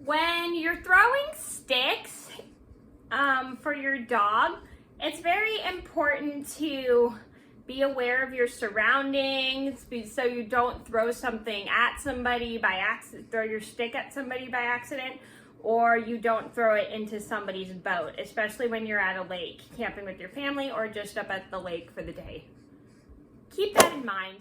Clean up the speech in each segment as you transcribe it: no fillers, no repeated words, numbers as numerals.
When you're throwing sticks for your dog, it's very important to be aware of your surroundings so you don't throw something at somebody by accident, throw your stick at somebody by accident, or you don't throw it into somebody's boat, especially when you're at a lake, camping with your family, or just up at the lake for the day. Keep that in mind.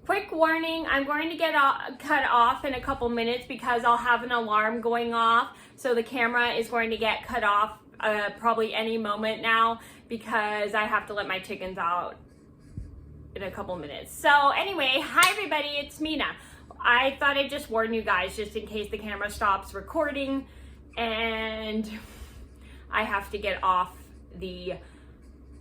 Quick warning, I'm going to get cut off in a couple minutes because I'll have an alarm going off. So the camera is going to get cut off probably any moment now because I have to let my chickens out in a couple minutes. So anyway, hi everybody, it's Mena. I thought I'd just warn you guys just in case the camera stops recording and I have to get off the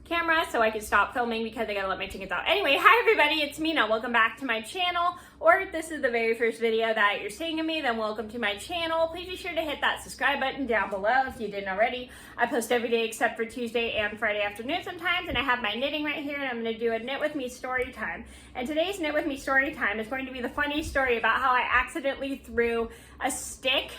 camera so I can stop filming because I gotta let my chickens out. Anyway, hi everybody, it's Mena. Welcome back to my channel, or if this is the very first video that you're seeing of me, then welcome to my channel. Please be sure to hit that subscribe button down below if you didn't already. I post every day except for Tuesday and Friday afternoon sometimes, and I have my knitting right here, and I'm gonna do a knit with me story time. And today's knit with me story time is going to be the funny story about how I accidentally threw a stick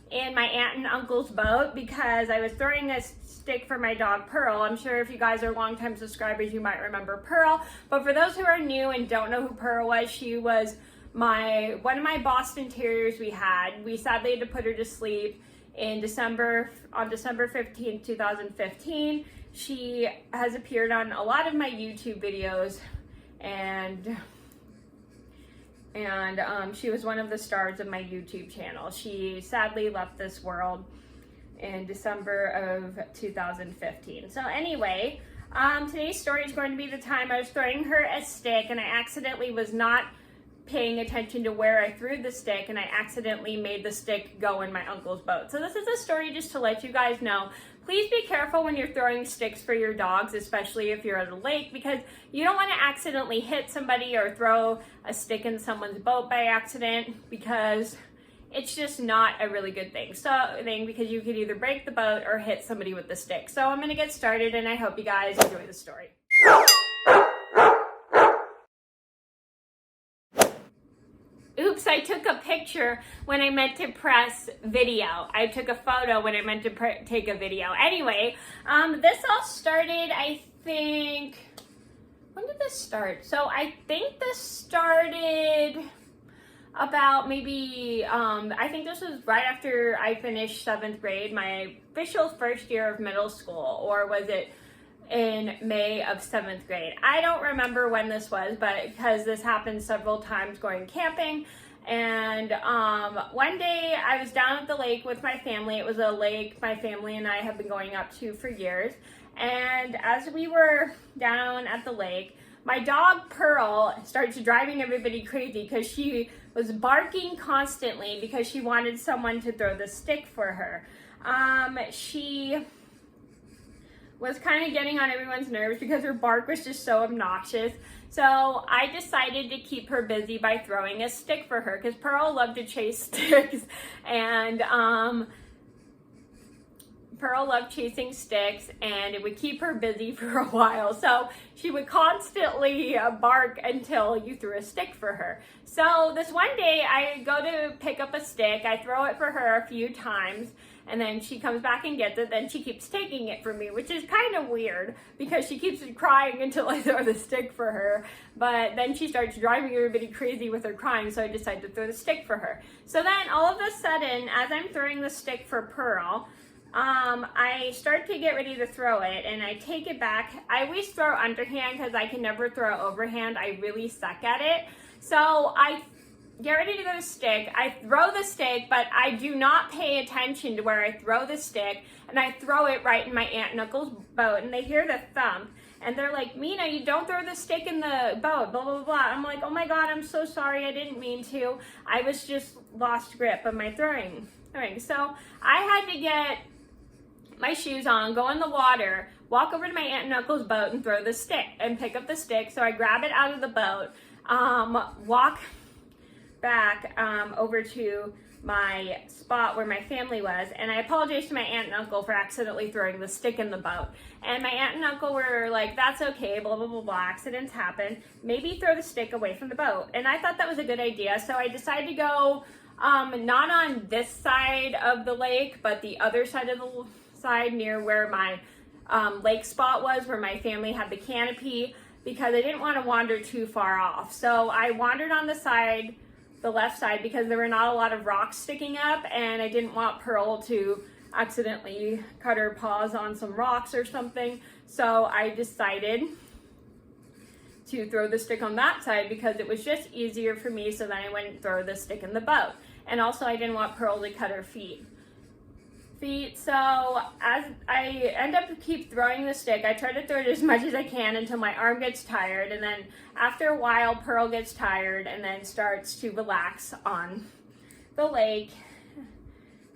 in my aunt and uncle's boat because I was throwing a stick for my dog Pearl. I'm sure if you guys are longtime subscribers, you might remember Pearl. But for those who are new and don't know who Pearl was, she was one of my Boston Terriers we had. We sadly had to put her to sleep on December 15th, 2015. She has appeared on a lot of my YouTube videos and she was one of the stars of my YouTube channel. She sadly left this world in December of 2015. So anyway, today's story is going to be the time I was throwing her a stick and I accidentally was not paying attention to where I threw the stick and I accidentally made the stick go in my uncle's boat. So this is a story just to let you guys know. Please be careful when you're throwing sticks for your dogs, especially if you're at a lake, because you don't want to accidentally hit somebody or throw a stick in someone's boat by accident, because it's just not a really good thing. Because you could either break the boat or hit somebody with the stick. So I'm going to get started and I hope you guys enjoy the story. Oops, I took a picture when I meant to press video. I took a photo when I meant to take a video. Anyway, this all started, I think, when did this start? So I think this started about maybe, I think this was right after I finished 7th grade, my official first year of middle school, or was it in May of 7th grade. I don't remember when this was, but because this happened several times going camping. And one day I was down at the lake with my family. It was a lake my family and I have been going up to for years. And as we were down at the lake, my dog Pearl starts driving everybody crazy because she was barking constantly because she wanted someone to throw the stick for her. She was kind of getting on everyone's nerves because her bark was just so obnoxious. So I decided to keep her busy by throwing a stick for her because Pearl loved to chase sticks and Pearl loved chasing sticks and it would keep her busy for a while. So she would constantly bark until you threw a stick for her. So this one day I go to pick up a stick, I throw it for her a few times, and then she comes back and gets it, then she keeps taking it from me, which is kind of weird because she keeps crying until I throw the stick for her, but then she starts driving everybody crazy with her crying, so I decide to throw the stick for her. So then all of a sudden, as I'm throwing the stick for Pearl, I start to get ready to throw it and I take it back. I always throw underhand because I can never throw overhand. I really suck at it. So I get ready to go to stick. I throw the stick, but I do not pay attention to where I throw the stick, and I throw it right in my aunt and uncle's boat, and they hear the thump, and they're like, Mena, you don't throw the stick in the boat, blah, blah, blah. I'm like, oh my God, I'm so sorry, I didn't mean to. I was just lost grip of my throwing. So I had to get my shoes on, go in the water, walk over to my aunt and uncle's boat and throw the stick, and pick up the stick. So I grab it out of the boat, walk back over to my spot where my family was, and I apologized to my aunt and uncle for accidentally throwing the stick in the boat. And my aunt and uncle were like, that's okay, blah, blah, blah, blah, accidents happen. Maybe throw the stick away from the boat. And I thought that was a good idea, so I decided to go not on this side of the lake, but the other side of the side near where my lake spot was, where my family had the canopy, because I didn't want to wander too far off. So I wandered on the left side, because there were not a lot of rocks sticking up, and I didn't want Pearl to accidentally cut her paws on some rocks or something. So I decided to throw the stick on that side because it was just easier for me, so then I wouldn't throw the stick in the boat. And also I didn't want Pearl to cut her feet. So as I end up keep throwing the stick, I try to throw it as much as I can until my arm gets tired, and then after a while Pearl gets tired and then starts to relax on the lake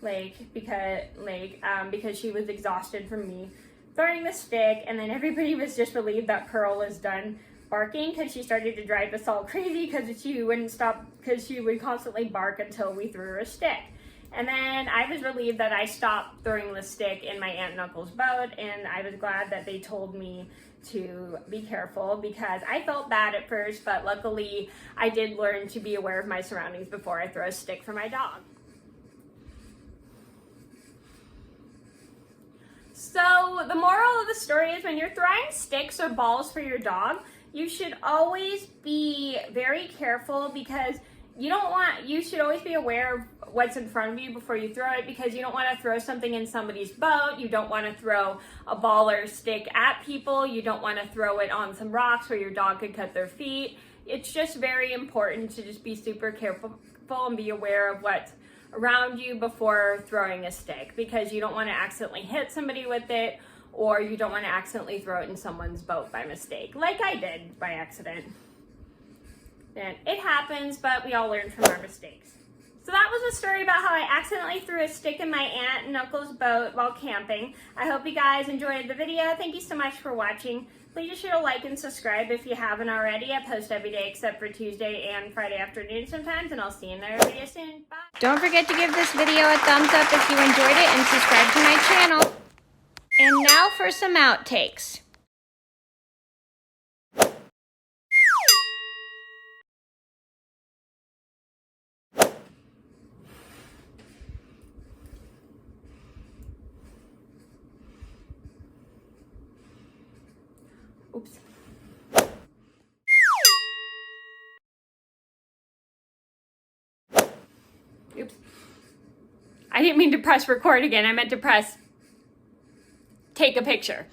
because she was exhausted from me throwing the stick. And then everybody was just relieved that Pearl was done barking, because she started to drive us all crazy because she wouldn't stop, because she would constantly bark until we threw her a stick. And then I was relieved that I stopped throwing the stick in my aunt and uncle's boat, and I was glad that they told me to be careful, because I felt bad at first, but luckily I did learn to be aware of my surroundings before I throw a stick for my dog. So the moral of the story is, when you're throwing sticks or balls for your dog, you should always be very careful, because you should always be aware of what's in front of you before you throw it, because you don't want to throw something in somebody's boat. You don't want to throw a ball or a stick at people. You don't want to throw it on some rocks where your dog could cut their feet. It's just very important to just be super careful and be aware of what's around you before throwing a stick, because you don't want to accidentally hit somebody with it, or you don't want to accidentally throw it in someone's boat by mistake, like I did by accident. And it happens, but we all learn from our mistakes. So that was a story about how I accidentally threw a stick in my aunt and uncle's boat while camping. I hope you guys enjoyed the video. Thank you so much for watching. Please be sure to like and subscribe if you haven't already. I post every day except for Tuesday and Friday afternoon sometimes, and I'll see you in another video soon. Bye. Don't forget to give this video a thumbs up if you enjoyed it, and subscribe to my channel. And now for some outtakes. Oops. Oops. I didn't mean to press record again. I meant to press take a picture.